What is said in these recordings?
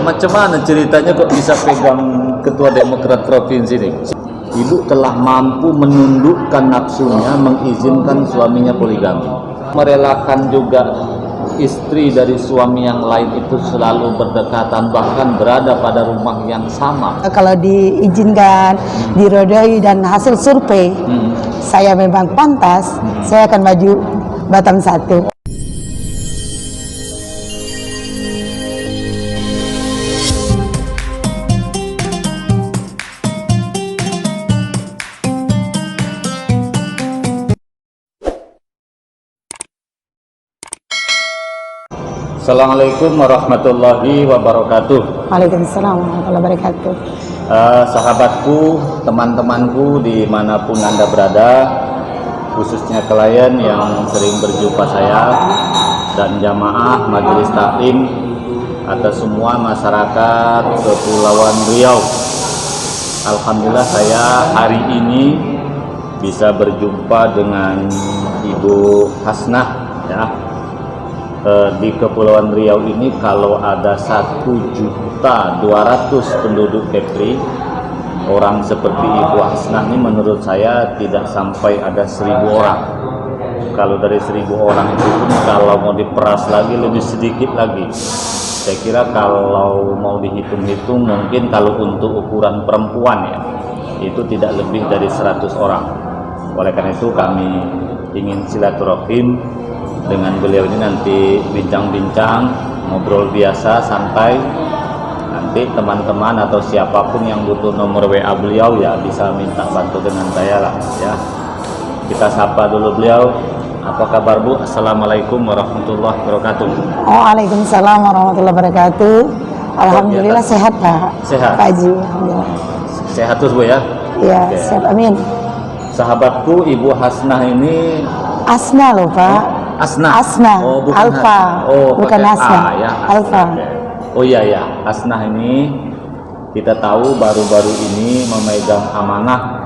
Macam mana ceritanya kok bisa pegang ketua Demokrat Provinsi ini? Ibu telah mampu menundukkan nafsunya, mengizinkan suaminya poligami. Merelakan juga istri dari suami yang lain itu selalu berdekatan, bahkan berada pada rumah yang sama. Kalau diizinkan, dirodai dan hasil survei, saya memang pantas, saya akan maju Batam 1. Assalamualaikum warahmatullahi wabarakatuh. Waalaikumsalam warahmatullahi wabarakatuh. Sahabatku, teman-temanku dimanapun Anda berada, khususnya klien yang sering berjumpa saya dan jamaah majelis taklim atau semua masyarakat Kepulauan Riau. Alhamdulillah saya hari ini bisa berjumpa dengan Ibu Hasnah ya. Di Kepulauan Riau ini kalau ada 1.200.000 penduduk Kepri, orang seperti Ibu Hasnah ini menurut saya tidak sampai ada 1.000 orang. Kalau dari 1.000 orang itu pun kalau mau diperas lagi lebih sedikit lagi. Saya kira kalau mau dihitung-hitung mungkin kalau untuk ukuran perempuan ya itu tidak lebih dari 100 orang. Oleh karena itu kami ingin silaturahim dengan beliau ini, nanti bincang-bincang, ngobrol biasa, santai. Nanti teman-teman atau siapapun yang butuh nomor WA beliau ya bisa minta bantu dengan saya lah ya. Kita sapa dulu beliau. Apa kabar Bu? Assalamualaikum warahmatullahi wabarakatuh. Waalaikumsalam warahmatullahi wabarakatuh. Alhamdulillah sehat Pak. Sehat. Pak Haji, alhamdulillah. Sehat terus Bu ya? Iya, Oke. sehat, amin. Sahabatku, Ibu Hasnah ini Asna loh Pak. Asnah. Asnah. Oh, bukan Alfa. Oh, bukan pakai Asnah. A, ya. Alfa. Oke. Oh iya ya, Asnah ini kita tahu baru-baru ini memegang amanah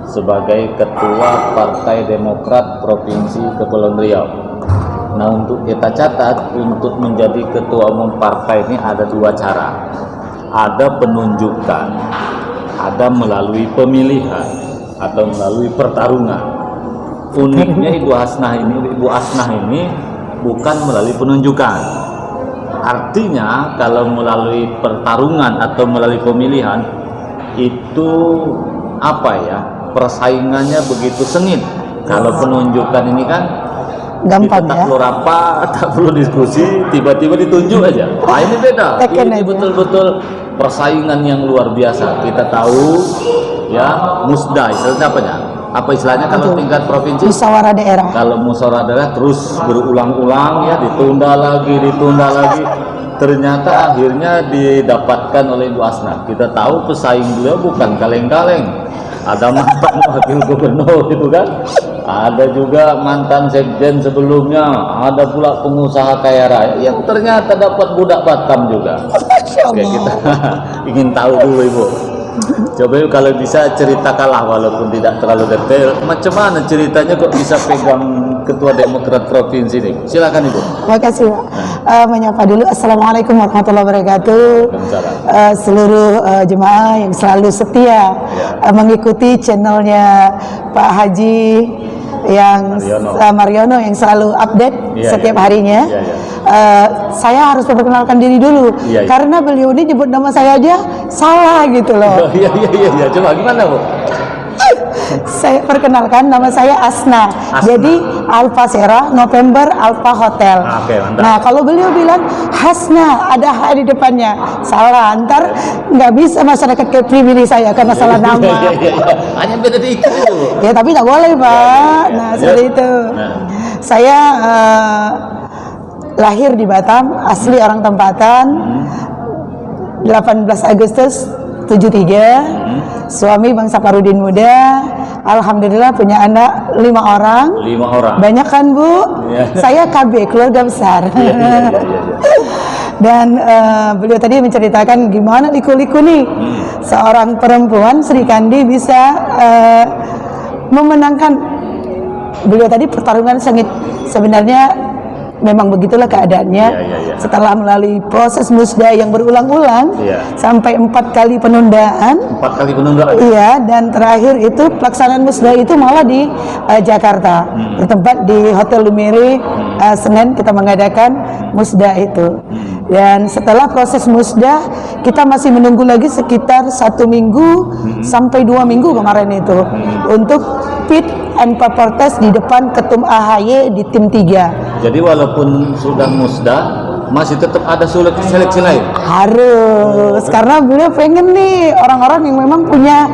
sebagai Ketua Partai Demokrat Provinsi Kepulauan Riau. Nah, untuk kita catat, untuk menjadi Ketua Umum Partai ini ada dua cara. Ada penunjukan, ada melalui pemilihan atau melalui pertarungan. Uniknya Ibu Asnah ini bukan melalui penunjukan. Artinya kalau melalui pertarungan atau melalui pemilihan itu persaingannya begitu sengit. Kalau penunjukan ini kan Gampang kita tak ya. perlu rapat, tak perlu diskusi, tiba-tiba ditunjuk aja. Nah, ini beda. Ini betul-betul persaingan yang luar biasa. Kita tahu ya, musda istilahnya apa istilahnya kalau tingkat provinsi? Musyawarah daerah. Kalau musyawarah daerah terus berulang-ulang ya, ditunda lagi. Ternyata akhirnya didapatkan oleh Ibu Asnah. Kita tahu pesaing beliau bukan kaleng-kaleng. Ada mantan wakil gubernur itu kan, ada juga mantan sekjen sebelumnya, ada pula pengusaha kaya raya yang ternyata dapat budak Batam juga. Oke, kita ingin tahu dulu Ibu. Coba kalau bisa ceritakanlah walaupun tidak terlalu detail. Macam mana ceritanya kok bisa pegang Ketua Demokrat Provinsi ini? Silakan Ibu. Terima kasih Pak. Menyapa dulu. Assalamualaikum warahmatullahi wabarakatuh. Seluruh jemaah yang selalu setia mengikuti channelnya Pak Haji yang Mariono yang selalu update setiap harinya. Saya harus memperkenalkan diri dulu karena beliau ini nyebut nama saya aja salah gitu loh. Iya. Coba gimana Bu? Saya perkenalkan, nama saya Asna. Jadi Alfa Sierra November Alfa Hotel. Oke, mantap. Nah, kalau beliau bilang Hasna ada H di depannya, salah. Ntar nggak bisa masyarakat Kepri milih saya karena salah nama. Iya. Hanya beda dikit itu. Ya, tapi nggak boleh Pak. Nah, seperti itu. Saya lahir di Batam, asli orang tempatan. 18 Agustus 73, suami Bang Saparudin Muda. Alhamdulillah punya anak 5 orang. 5 orang. Banyak kan Bu? Saya KB, keluarga besar. Dan beliau tadi menceritakan gimana liku-liku nih seorang perempuan Sri Kandi bisa memenangkan. Beliau tadi pertarungan sengit. Sebenarnya memang begitulah keadaannya. Setelah melalui proses musda yang berulang-ulang sampai 4 kali penundaan. 4 kali penundaan. Iya, dan terakhir itu pelaksanaan musda itu malah di Jakarta, bertempat di Hotel Lumere. Senin kita mengadakan musda itu. Dan setelah proses musda, kita masih menunggu lagi sekitar 1 minggu sampai 2 minggu kemarin itu untuk fit and proper test di depan Ketum AHY di tim 3. Jadi walaupun sudah musda, masih tetap ada seleksi lain? Harus, karena beliau pengen nih orang-orang yang memang punya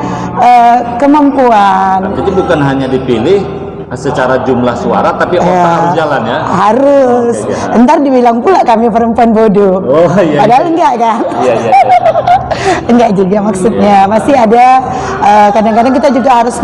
kemampuan. Jadi bukan hanya dipilih secara jumlah suara, tapi otak harus jalan ya? Harus. Ntar dibilang pula kami perempuan bodoh. Padahal enggak kan? Enggak juga maksudnya. Masih ada, kadang-kadang kita juga harus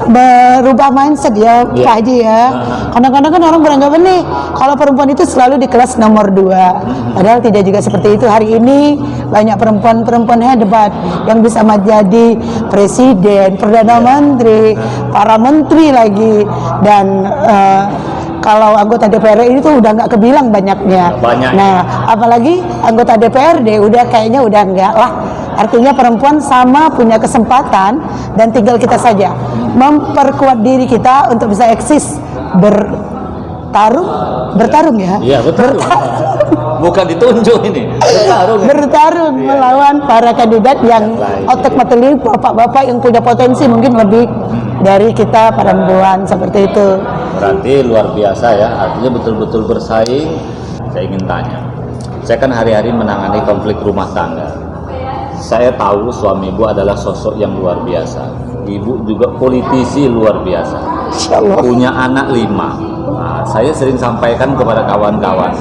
berubah mindset ya, Pak Haji ya. Kadang-kadang kan orang beranggapan nih, kalau perempuan itu selalu di kelas nomor 2. Padahal tidak juga seperti itu. Hari ini banyak perempuan-perempuan hebat yang bisa menjadi presiden, perdana menteri, para menteri lagi, dan kalau anggota DPR itu udah nggak kebilang banyaknya. Nah, apalagi anggota DPRD udah kayaknya udah enggak lah. Artinya perempuan sama punya kesempatan, dan tinggal kita saja memperkuat diri kita untuk bisa eksis bertarung ya. Iya, bertarung. Bukan ditunjuk ini. Bertarung melawan para kandidat yang otak-mateli, bapak-bapak yang punya potensi mungkin lebih dari kita perempuan, seperti itu. Berarti luar biasa ya, artinya betul-betul bersaing. Saya ingin tanya, saya kan hari-hari menangani konflik rumah tangga. Saya tahu suami ibu adalah sosok yang luar biasa. Ibu juga politisi luar biasa. Punya anak 5. Nah, saya sering sampaikan kepada kawan-kawan,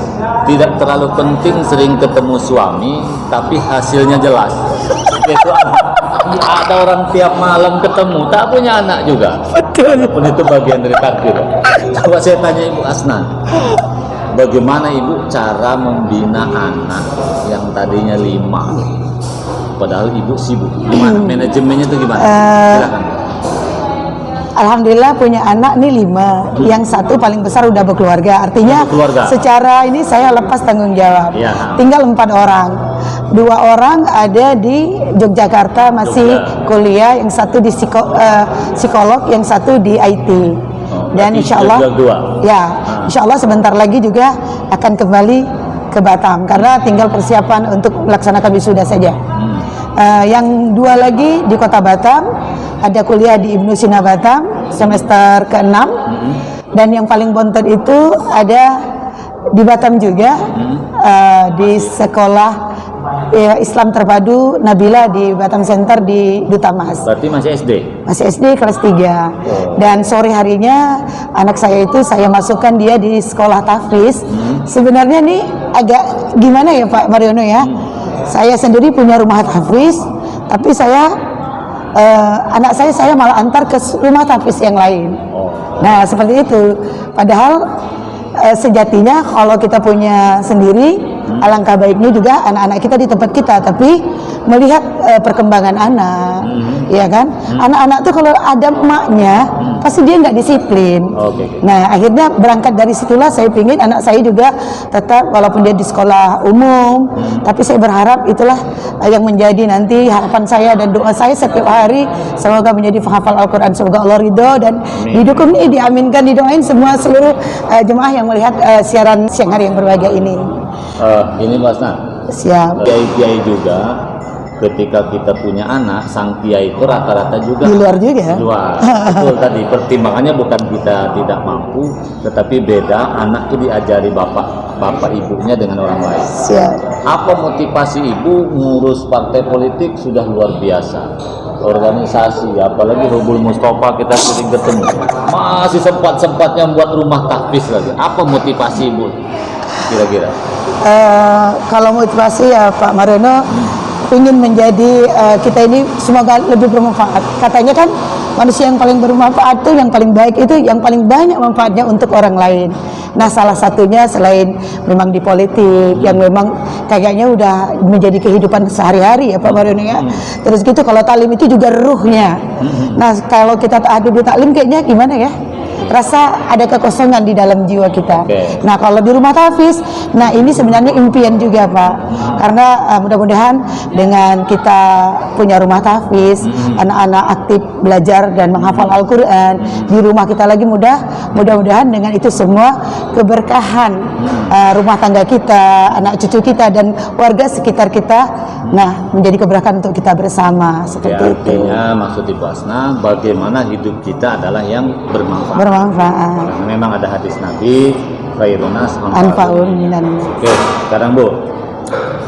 tidak terlalu penting sering ketemu suami, tapi hasilnya jelas. Itu ada orang tiap malam ketemu, tak punya anak juga. Walaupun itu bagian dari takdir. Coba saya tanya Ibu Asnan, bagaimana Ibu cara membina anak yang tadinya 5? Padahal ibu sibuk. Gimana manajemennya itu gimana? Silakan. Alhamdulillah punya anak nih 5. Yang satu paling besar udah berkeluarga. Artinya secara ini saya lepas tanggung jawab. Tinggal 4 orang. 2 orang ada di Yogyakarta masih kuliah. Yang satu di psikolog, yang satu di IT. Dan insya Allah, insya Allah sebentar lagi juga akan kembali ke Batam karena tinggal persiapan untuk melaksanakan wisuda saja. Yang 2 lagi di kota Batam, ada kuliah di Ibnu Sina Batam semester ke-6, dan yang paling bontot itu ada di Batam juga, di sekolah Islam Terpadu Nabila di Batam Center di Duta Mas. Berarti masih SD? Masih SD kelas 3. Dan sore harinya anak saya itu saya masukkan dia di sekolah tahfiz. Sebenarnya nih agak gimana ya Pak Mariono ya? Saya sendiri punya rumah tahfiz, tapi anak saya malah antar ke rumah tahfiz yang lain. Nah seperti itu. Padahal sejatinya kalau kita punya sendiri, alangkah baiknya juga anak-anak kita di tempat kita, tapi melihat perkembangan anak, ya kan? Anak-anak tuh kalau ada emaknya, pasti dia nggak disiplin. Nah akhirnya berangkat dari situlah saya pingin anak saya juga tetap walaupun dia di sekolah umum, tapi saya berharap itulah yang menjadi nanti harapan saya dan doa saya setiap hari, semoga menjadi penghafal Al-Quran, semoga Allah ridho dan didukung nih, diaminkan, didoain semua seluruh jemaah yang melihat siaran siang hari yang berbahagia ini. Ini Mas Nah, siap. Kiai-kiai juga ketika kita punya anak, sang kiai itu rata-rata juga di luar juga. Di luar. Betul tadi, pertimbangannya bukan kita tidak mampu, tetapi beda anak itu diajari bapak ibunya dengan orang lain. Siap. Apa motivasi ibu ngurus partai politik sudah luar biasa. Organisasi, apalagi Hubul Mustafa kita sering ketemu. Masih sempat-sempatnya buat rumah tahfiz lagi. Apa motivasi ibu kira-kira? Kalau motivasi ya Pak Mariono, ingin menjadi kita ini semoga lebih bermanfaat. Katanya kan manusia yang paling bermanfaat itu yang paling baik itu yang paling banyak manfaatnya untuk orang lain. Nah salah satunya selain memang di politik yang memang kayaknya udah menjadi kehidupan sehari-hari ya Pak Mariono ya. Terus gitu kalau taklim itu juga ruhnya. Nah kalau kita dulu taklim kayaknya gimana ya? rasa ada kekosongan di dalam jiwa kita. Oke. Nah, kalau di rumah tahfiz, nah ini sebenarnya impian juga Pak, karena mudah-mudahan dengan kita punya rumah tahfiz, anak-anak aktif belajar dan menghafal Al-Quran di rumah kita lagi, mudah-mudahan dengan itu semua keberkahan rumah tangga kita, anak cucu kita dan warga sekitar kita, nah menjadi keberkahan untuk kita bersama Ya, seperti itu. artinya maksud Ibu Asna, bagaimana hidup kita adalah yang bermanfaat. Bermanfaat. Karena memang ada hadis Nabi, khairunas Anfa'un minan. Oke, sekarang Bu,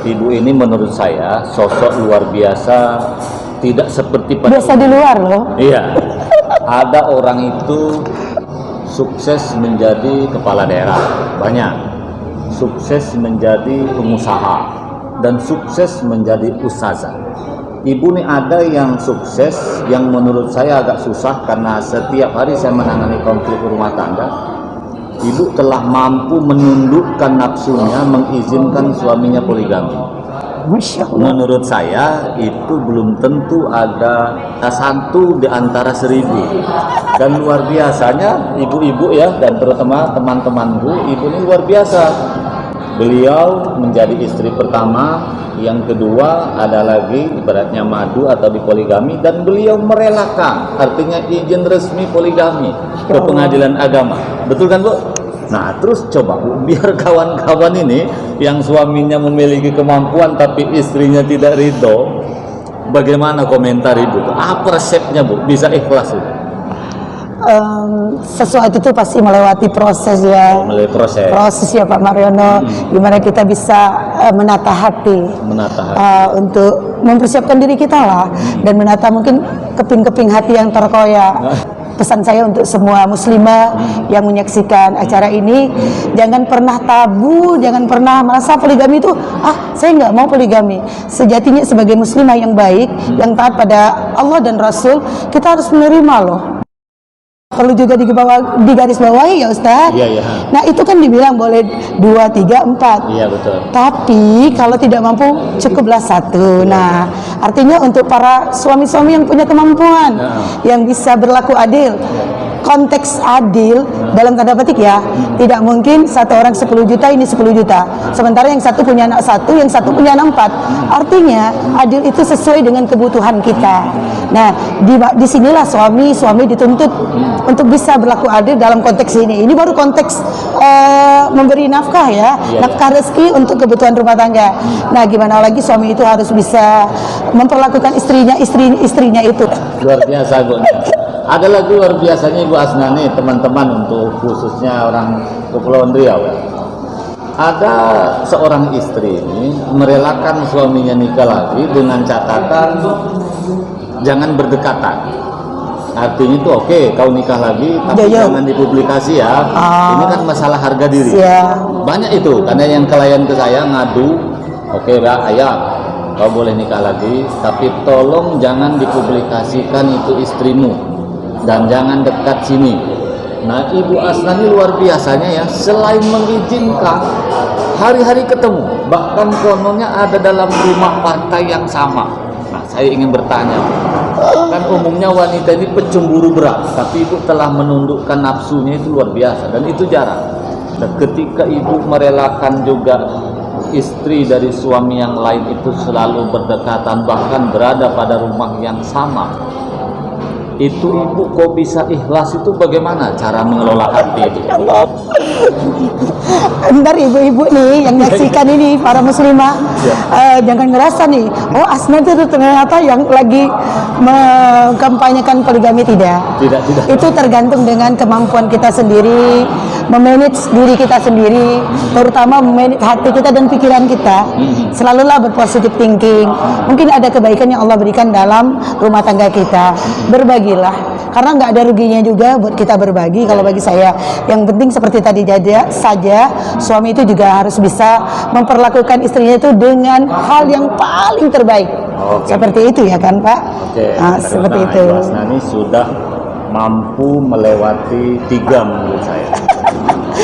Ibu ini menurut saya sosok luar biasa, tidak seperti pada Biasa di luar loh. Iya, ada orang itu sukses menjadi kepala daerah, banyak, sukses menjadi pengusaha, dan sukses menjadi ustazah. Ibu nih ada yang sukses, yang menurut saya agak susah karena setiap hari saya menangani konflik rumah tangga. Ibu telah mampu menundukkan nafsunya, mengizinkan suaminya poligami. Masya Allah. Menurut saya itu belum tentu ada satu di antara 1000. Dan luar biasanya ibu-ibu ya, dan terutama teman-temanku, ibu ini luar biasa. Beliau menjadi istri pertama, yang kedua ada lagi ibaratnya madu atau di poligami, dan beliau merelakan, artinya izin resmi poligami ke pengadilan agama. Betul kan Bu? Nah terus coba Bu, biar kawan-kawan ini yang suaminya memiliki kemampuan tapi istrinya tidak ridho, bagaimana komentar Ibu? Apa resepnya Bu bisa ikhlas itu? Sesuatu itu pasti melewati proses ya. Melalui proses Ya Pak Mariono, gimana kita bisa menata hati, menata hati. untuk mempersiapkan diri kita lah, dan menata mungkin keping-keping hati yang terkoyak. Pesan saya untuk semua muslimah yang menyaksikan acara ini, jangan pernah tabu, jangan pernah merasa poligami itu, saya nggak mau poligami. Sejatinya sebagai muslimah yang baik, yang taat pada Allah dan Rasul, kita harus menerima loh. Perlu juga digaris bawahi ya Ustaz. Iya. Nah itu kan dibilang boleh 2, 3, 4. Iya betul. Tapi kalau tidak mampu cukuplah 1. Nah artinya untuk para suami-suami yang punya kemampuan, yang bisa berlaku adil. Konteks adil dalam tanda petik ya, tidak mungkin satu orang 10 juta, ini 10 juta. Sementara yang satu punya anak 1, yang satu punya anak 4. Artinya adil itu sesuai dengan kebutuhan kita. Nah, disinilah suami dituntut untuk bisa berlaku adil dalam konteks ini. Ini baru konteks memberi nafkah ya, nafkah rezeki untuk kebutuhan rumah tangga. Nah, gimana lagi suami itu harus bisa memperlakukan istrinya itu. Luar biasa Bu. Ada lagi luar biasanya Ibu Asna nih teman-teman, untuk khususnya orang Kepulauan Riau ya. Ada seorang istri ini merelakan suaminya nikah lagi dengan catatan jangan berdekatan. Artinya itu oke, kau nikah lagi tapi jangan dipublikasi ya. Ini kan masalah harga diri. Banyak itu, karena yang klien ke saya ngadu, oke Pak, ayah kau boleh nikah lagi, tapi tolong jangan dipublikasikan itu istrimu, dan jangan dekat sini. Nah Ibu Asna ini luar biasanya ya, selain mengizinkan, hari-hari ketemu, bahkan kononnya ada dalam rumah partai yang sama. Nah saya ingin bertanya, kan umumnya wanita ini pencemburu berat, tapi Ibu telah menundukkan nafsunya, itu luar biasa, dan itu jarang. Dan ketika Ibu merelakan juga istri dari suami yang lain itu selalu berdekatan, bahkan berada pada rumah yang sama, itu Ibu kok bisa ikhlas? Itu bagaimana cara mengelola hati itu? Ntar ibu-ibu nih yang menyaksikan ini, para muslimah, jangan ngerasa nih, oh Asna itu ternyata yang lagi mengkampanyekan poligami. Tidak. Itu tergantung dengan kemampuan kita sendiri, memanage diri kita sendiri, terutama memanage hati kita dan pikiran kita. Selalulah berpositif thinking. Mungkin ada kebaikan yang Allah berikan dalam rumah tangga kita, berbagilah, karena nggak ada ruginya juga buat kita berbagi. Kalau bagi saya, yang penting seperti tadi saja, suami itu juga harus bisa memperlakukan istrinya itu dengan hal yang paling terbaik. Seperti itu ya kan Pak? Seperti itu. Ibu Asna ini sudah mampu melewati 3 menurut saya.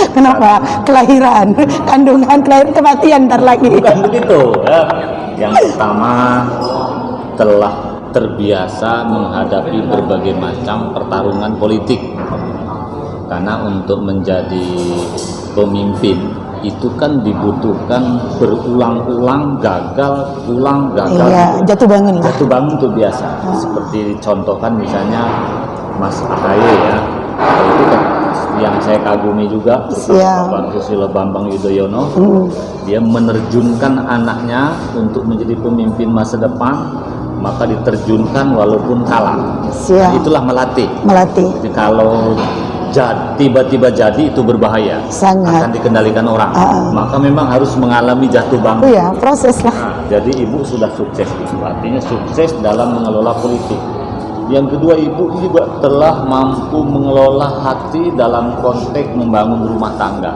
Kenapa? Kelahiran, kandungan, kematian ntar lagi. Bukan begitu ya. Yang pertama, telah terbiasa menghadapi berbagai macam pertarungan politik. Karena untuk menjadi pemimpin itu kan dibutuhkan berulang-ulang gagal, Iya, gitu. jatuh bangun lah. Jatuh bangun itu biasa. Seperti contohkan misalnya Mas Ahaye ya, itu kan yang saya kagumi juga, Iya. Bapak Susilo Bambang Yudhoyono. Dia menerjunkan anaknya untuk menjadi pemimpin masa depan, maka diterjunkan walaupun kalah. Siap. Itulah melatih. Jadi kalau tiba-tiba jadi itu berbahaya, Sangat. akan dikendalikan orang. Maka memang harus mengalami jatuh bangun. Iya, proses lah. Nah, jadi ibu sudah sukses itu, artinya sukses dalam mengelola politik. Yang kedua, ibu juga telah mampu mengelola hati dalam konteks membangun rumah tangga.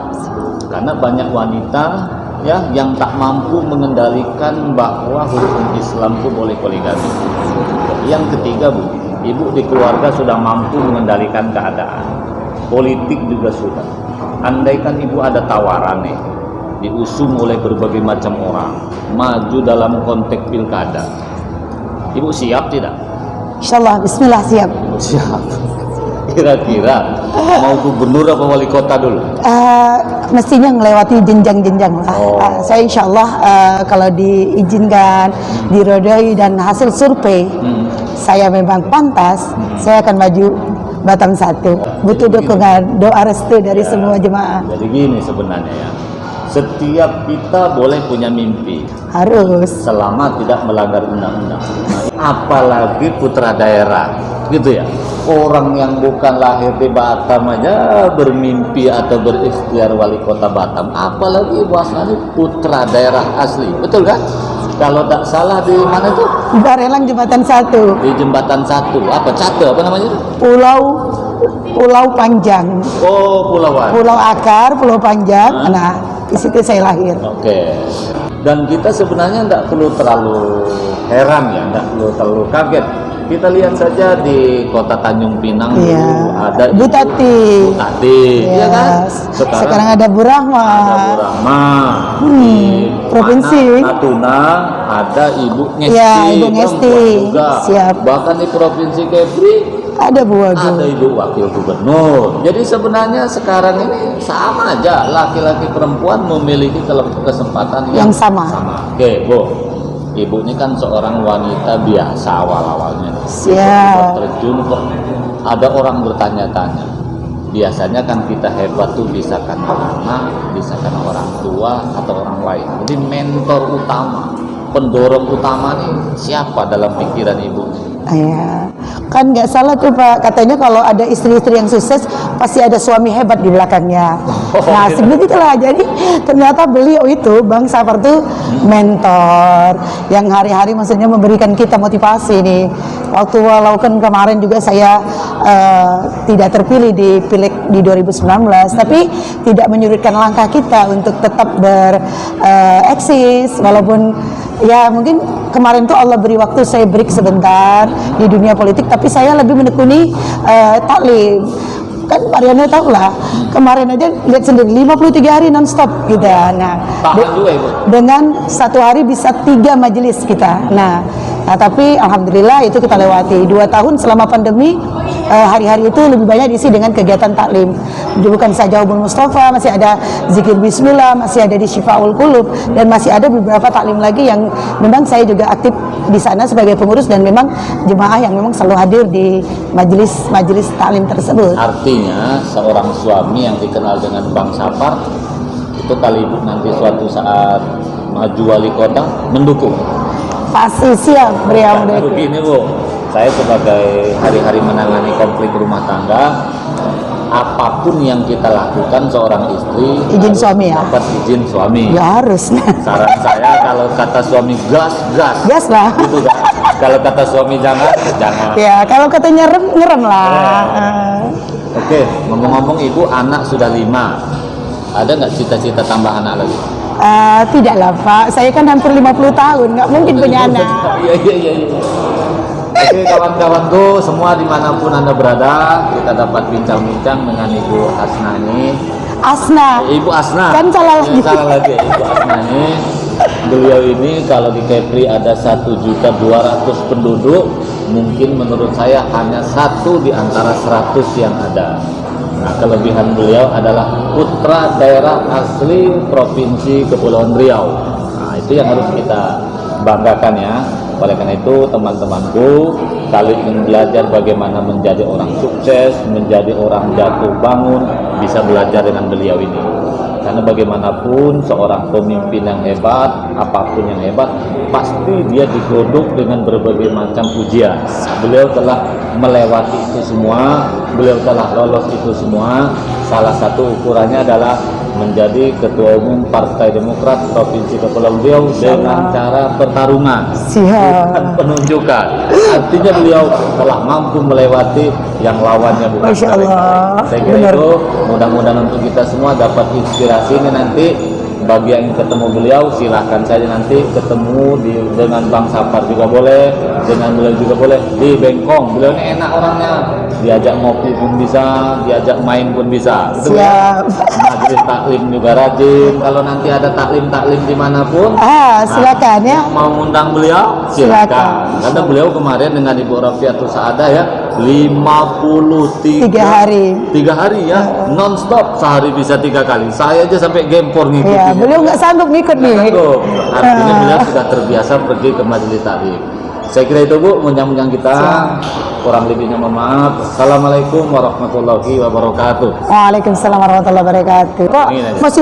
Karena banyak wanita ya yang tak mampu mengendalikan bahwa hukum Islam itu boleh poligami. Yang ketiga, Bu, ibu di keluarga sudah mampu mengendalikan keadaan. Politik juga sudah. Andaikan ibu ada tawaran nih, diusung oleh berbagai macam orang, maju dalam konteks pilkada, ibu siap tidak? Insyaallah, bismillah, siap. Siap. Kira-kira mau gubernur apa wali kota dulu? Mestinya melewati jenjang-jenjang lah. Saya insyaallah kalau diizinkan, dirodai dan hasil survei saya memang pantas, saya akan maju Batam 1. Butuh dukungan, doa restu dari semua jemaah. Jadi gini sebenarnya ya, setiap kita boleh punya mimpi, Harus. selama tidak melanggar undang-undang. Nah, apalagi putra daerah, gitu ya. Orang yang bukan lahir di Batam aja bermimpi atau berikhtiar wali kota Batam, apalagi Ibu Asnani putra daerah asli, betul kan? Kalau tak salah di mana itu? Barelang Jembatan 1. Di Jembatan 1, apa Cate, apa namanya? Pulau Panjang. Oh, Pulau Akar, Pulau Panjang. Nah, di situ saya lahir. Oke. Dan kita sebenarnya tidak perlu terlalu heran ya, tidak perlu terlalu kaget. Kita lihat saja di kota Tanjung Pinang dulu ada Bu Tati. ya kan? Sekarang ada Bu Rahma. Di provinsi Natuna ada Ibu Ngesti, Ya, Ibu Ngesti. juga. Siap. Bahkan di provinsi Kepri Ada Bu Wage. ada Ibu Wakil Gubernur. Jadi sebenarnya sekarang ini sama aja, laki-laki perempuan memiliki kesempatan yang sama. Oke, Bu. Ibu ini kan seorang wanita biasa awal-awalnya. Siap. Terjun kok ada orang bertanya-tanya. Biasanya kan kita hebat tuh bisa karena anak, bisa karena orang tua atau orang lain. Jadi mentor utama, pendorong utama nih siapa dalam pikiran ibu? Ya, kan nggak salah tuh Pak, katanya kalau ada istri-istri yang sukses pasti ada suami hebat di belakangnya. Nah, begitulah. Jadi ternyata beliau itu Bang Safar tuh mentor yang hari-hari maksudnya memberikan kita motivasi nih. Waktu walaupun kemarin juga saya tidak terpilih di Pileg di 2019, tapi tidak menyurutkan langkah kita untuk tetap bereksis walaupun ya mungkin kemarin tuh Allah beri waktu saya break sebentar di dunia politik, tapi saya lebih menekuni taklim. Kan Mariana tahu lah, kemarin aja lihat sendiri 53 hari non-stop gitu. Nah, dengan satu hari bisa 3 majelis kita. Nah, tapi alhamdulillah itu kita lewati 2 tahun selama pandemi. Hari-hari itu lebih banyak diisi dengan kegiatan taklim. Bukan saja Ubul Mustafa, masih ada zikir bismillah, masih ada di Syifaul Qulub, dan masih ada beberapa taklim lagi yang memang saya juga aktif di sana sebagai pengurus, dan memang jemaah yang memang selalu hadir di majelis taklim tersebut. Artinya seorang suami yang dikenal dengan Bang Safar itu kali ibu nanti suatu saat maju wali kota mendukung. Pasti siap beliau mendukung. Begini Bu, saya sebagai hari-hari menangani konflik rumah tangga, apapun yang kita lakukan seorang istri izin suami ya. Dapat izin suami. Ya harus. Saran saya kalau kata suami gas lah. Gitu kan. Kalau kata suami jangan. Ya kalau katanya ngerem lah. Oke, ngomong-ngomong ibu anak sudah 5. Ada nggak cita-cita tambah anak lagi? Tidak lah Pak, saya kan hampir 50 tahun, nggak mungkin punya anak. Iya. Oke kawan-kawanku semua dimanapun Anda berada, kita dapat bincang-bincang dengan Ibu Asnani. Ibu Asna. Kan salah lagi. Salah lagi. Ibu Asnani. Beliau ini kalau di Kepri ada 1.200.000 penduduk, mungkin menurut saya hanya 1 di antara 100 yang ada. Nah, kelebihan beliau adalah putra daerah asli Provinsi Kepulauan Riau. Nah, itu yang harus kita banggakan ya. Oleh karena itu teman-temanku, kalau ingin belajar bagaimana menjadi orang sukses, menjadi orang jatuh bangun, bisa belajar dengan beliau ini. Karena bagaimanapun seorang pemimpin yang hebat, apapun yang hebat, pasti dia digodok dengan berbagai macam ujian. Beliau telah melewati itu semua, beliau telah lolos itu semua. Salah satu ukurannya adalah menjadi Ketua Umum Partai Demokrat Provinsi Kepulauan Riau dengan cara pertarungan, bukan penunjukan. Artinya beliau telah mampu melewati yang lawannya bukan mereka. Saya kira itu mudah-mudahan untuk kita semua dapat inspirasi ini nanti. Bagi yang ketemu beliau silahkan saja nanti ketemu dengan Bang Sapar juga boleh, dengan beliau juga boleh di Bengkong. Beliau ini enak orangnya, diajak ngopi pun bisa, diajak main pun bisa. Siap. Majelis taklim juga rajin. Kalau nanti ada taklim dimanapun, silakan ya. Mau undang beliau silakan. Karena beliau kemarin dengan Ibu Rafiatul Saadah ya 53 hari. 3 hari ya, non-stop, sehari bisa 3 kali. Saya aja sampai gempor ngikutin. Ya, beliau nggak sanggup ngikut nih. Artinya beliau sudah terbiasa pergi ke majelis taklim. Saya kira itu Bu, mudah-mudahan kita kurang lebihnya mohon maaf. Assalamualaikum warahmatullahi wabarakatuh. Waalaikumsalam warahmatullahi wabarakatuh. Kok masih